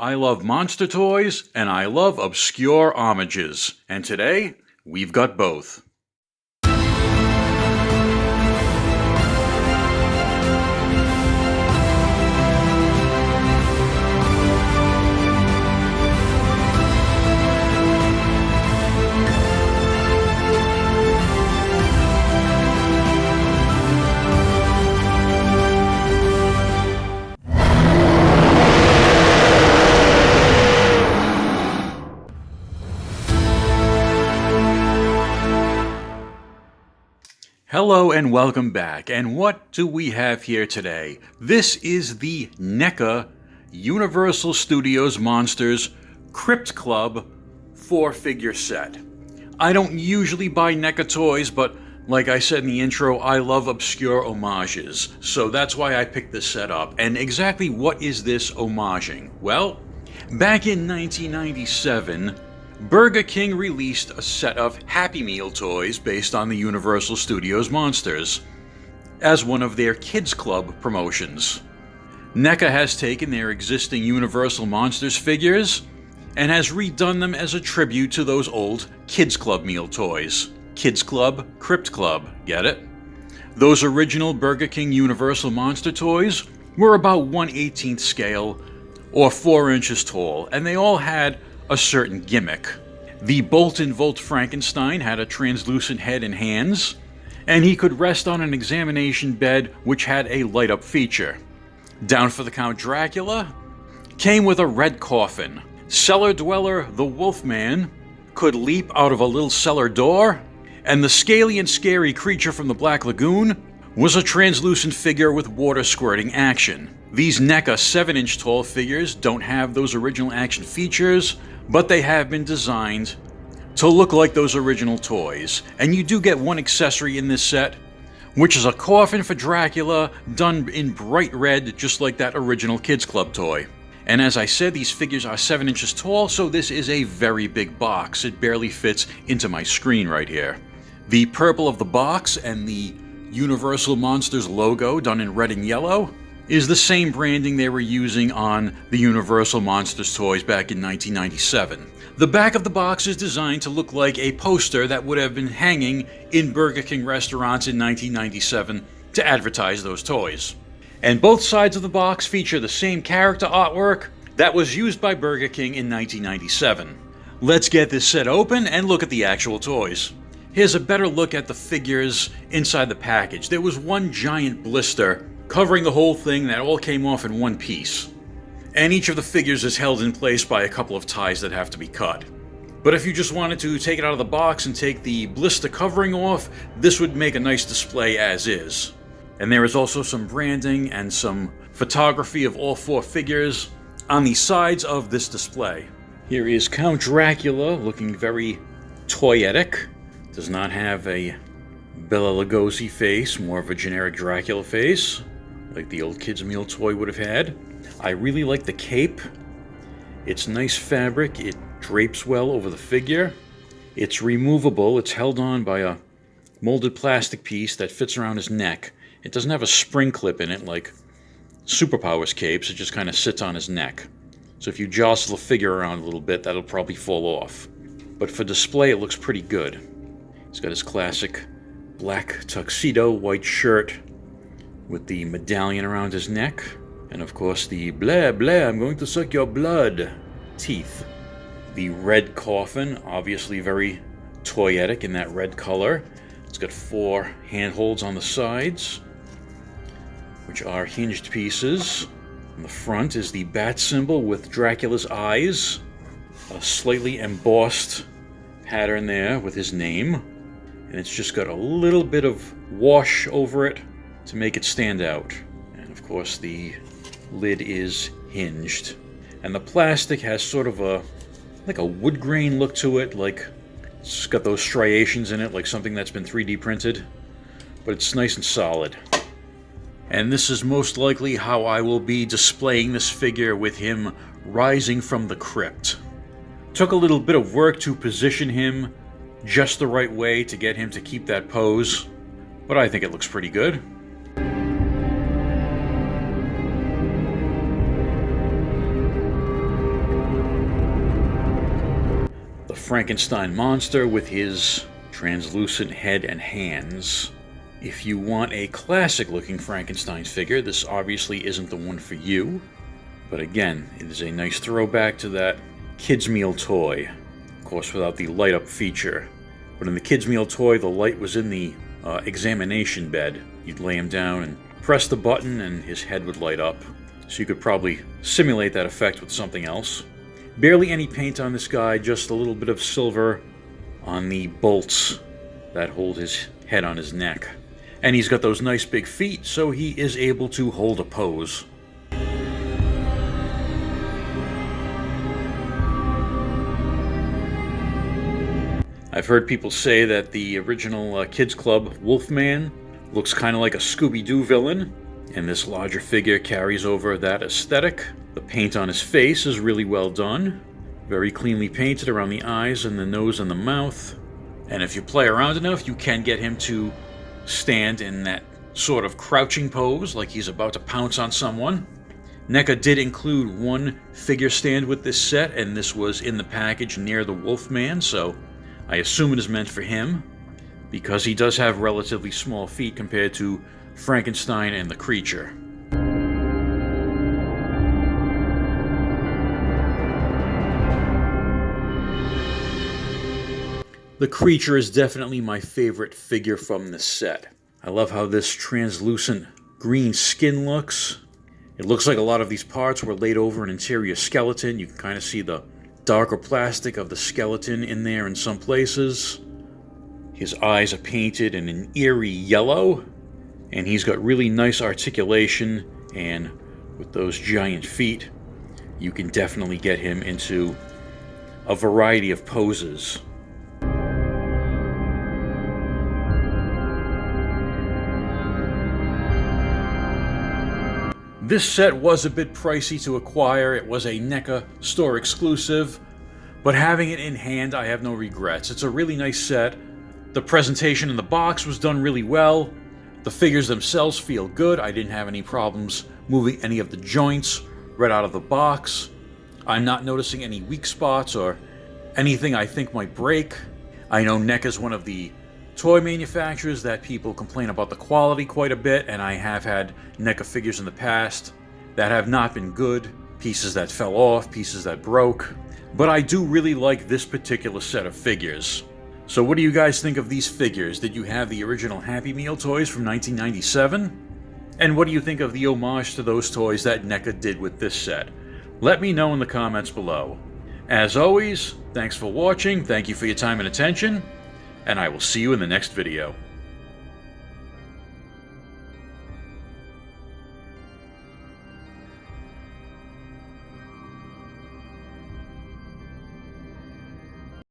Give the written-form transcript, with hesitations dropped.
I love monster toys, and I love obscure homages. And today, we've got both. Hello and welcome back, and what do we have here today? This is the NECA Universal Studios Monsters Crypt Club 4-figure set. I don't usually buy NECA toys, but like I said in the intro, I love obscure homages, so that's why I picked this set up. And exactly what is this homaging? Well, back in 1997, Burger King released a set of Happy Meal toys based on the Universal Studios monsters as one of their Kids Club promotions. NECA has taken their existing Universal Monsters figures and has redone them as a tribute to those old Kids Club meal toys. Kids Club, Crypt Club, get it? Those original Burger King Universal Monster toys were about 1/18 scale or 4 inches tall, and they all had a certain gimmick. The Bolt and Volt Frankenstein had a translucent head and hands, and he could rest on an examination bed which had a light-up feature. Down for the Count Dracula came with a red coffin. Cellar Dweller the Wolfman could leap out of a little cellar door, and the scaly and scary creature from the Black Lagoon was a translucent figure with water squirting action. These NECA 7-inch tall figures don't have those original action features, but they have been designed to look like those original toys. And you do get one accessory in this set, which is a coffin for Dracula done in bright red, just like that original Kids Club toy. And as I said, these figures are 7 inches tall, so this is a very big box. It barely fits into my screen right here. The purple of the box and the Universal Monsters logo done in red and yellow is the same branding they were using on the Universal Monsters toys back in 1997. The back of the box is designed to look like a poster that would have been hanging in Burger King restaurants in 1997 to advertise those toys. And both sides of the box feature the same character artwork that was used by Burger King in 1997. Let's get this set open and look at the actual toys. Here's a better look at the figures inside the package. There was one giant blister covering the whole thing that all came off in one piece. And each of the figures is held in place by a couple of ties that have to be cut. But if you just wanted to take it out of the box and take the blister covering off, this would make a nice display as is. And there is also some branding and some photography of all 4 figures on the sides of this display. Here is Count Dracula, looking very toyetic. Does not have a Bela Lugosi face, more of a generic Dracula face, like the old kids' meal toy would have had. I really like the cape. It's nice fabric, it drapes well over the figure. It's removable, it's held on by a molded plastic piece that fits around his neck. It doesn't have a spring clip in it like Superpowers capes, it just kind of sits on his neck. So if you jostle the figure around a little bit, that'll probably fall off. But for display, it looks pretty good. He's got his classic black tuxedo, white shirt with the medallion around his neck, and of course the blah blah, I'm going to suck your blood teeth. The red coffin, obviously very toyetic in that red color. It's got 4 handholds on the sides, which are hinged pieces. On the front is the bat symbol with Dracula's eyes, a slightly embossed pattern there with his name. And it's just got a little bit of wash over it to make it stand out. And of course the lid is hinged. And the plastic has sort of like a wood grain look to it, like it's got those striations in it, like something that's been 3D printed. But it's nice and solid. And this is most likely how I will be displaying this figure with him rising from the crypt. Took a little bit of work to position him just the right way to get him to keep that pose, but I think it looks pretty good. Frankenstein monster with his translucent head and hands. If you want a classic-looking Frankenstein figure, this obviously isn't the one for you. But again, it is a nice throwback to that Kids Meal toy. Of course, without the light-up feature. But in the Kids Meal toy, the light was in the examination bed. You'd lay him down and press the button and his head would light up. So you could probably simulate that effect with something else. Barely any paint on this guy, just a little bit of silver on the bolts that hold his head on his neck. And he's got those nice big feet, so he is able to hold a pose. I've heard people say that the original Kids Club Wolfman looks kind of like a Scooby-Doo villain, and this larger figure carries over that aesthetic. The paint on his face is really well done. Very cleanly painted around the eyes and the nose and the mouth. And if you play around enough, you can get him to stand in that sort of crouching pose, like he's about to pounce on someone. NECA did include one figure stand with this set, and this was in the package near the Wolfman, so I assume it is meant for him, because he does have relatively small feet compared to Frankenstein and the creature. The creature is definitely my favorite figure from this set. I love how this translucent green skin looks. It looks like a lot of these parts were laid over an interior skeleton. You can kind of see the darker plastic of the skeleton in there in some places. His eyes are painted in an eerie yellow, and he's got really nice articulation, and with those giant feet, you can definitely get him into a variety of poses. This set was a bit pricey to acquire. It was a NECA store exclusive, but having it in hand, I have no regrets. It's a really nice set. The presentation in the box was done really well. The figures themselves feel good. I didn't have any problems moving any of the joints right out of the box. I'm not noticing any weak spots or anything I think might break. I know NECA is one of the toy manufacturers that people complain about the quality quite a bit, and I have had NECA figures in the past that have not been good, pieces that fell off, pieces that broke, but I do really like this particular set of figures. So what do you guys think of these figures? Did you have the original Happy Meal toys from 1997? And what do you think of the homage to those toys that NECA did with this set? Let me know in the comments below. As always, thanks for watching, thank you for your time and attention, and I will see you in the next video.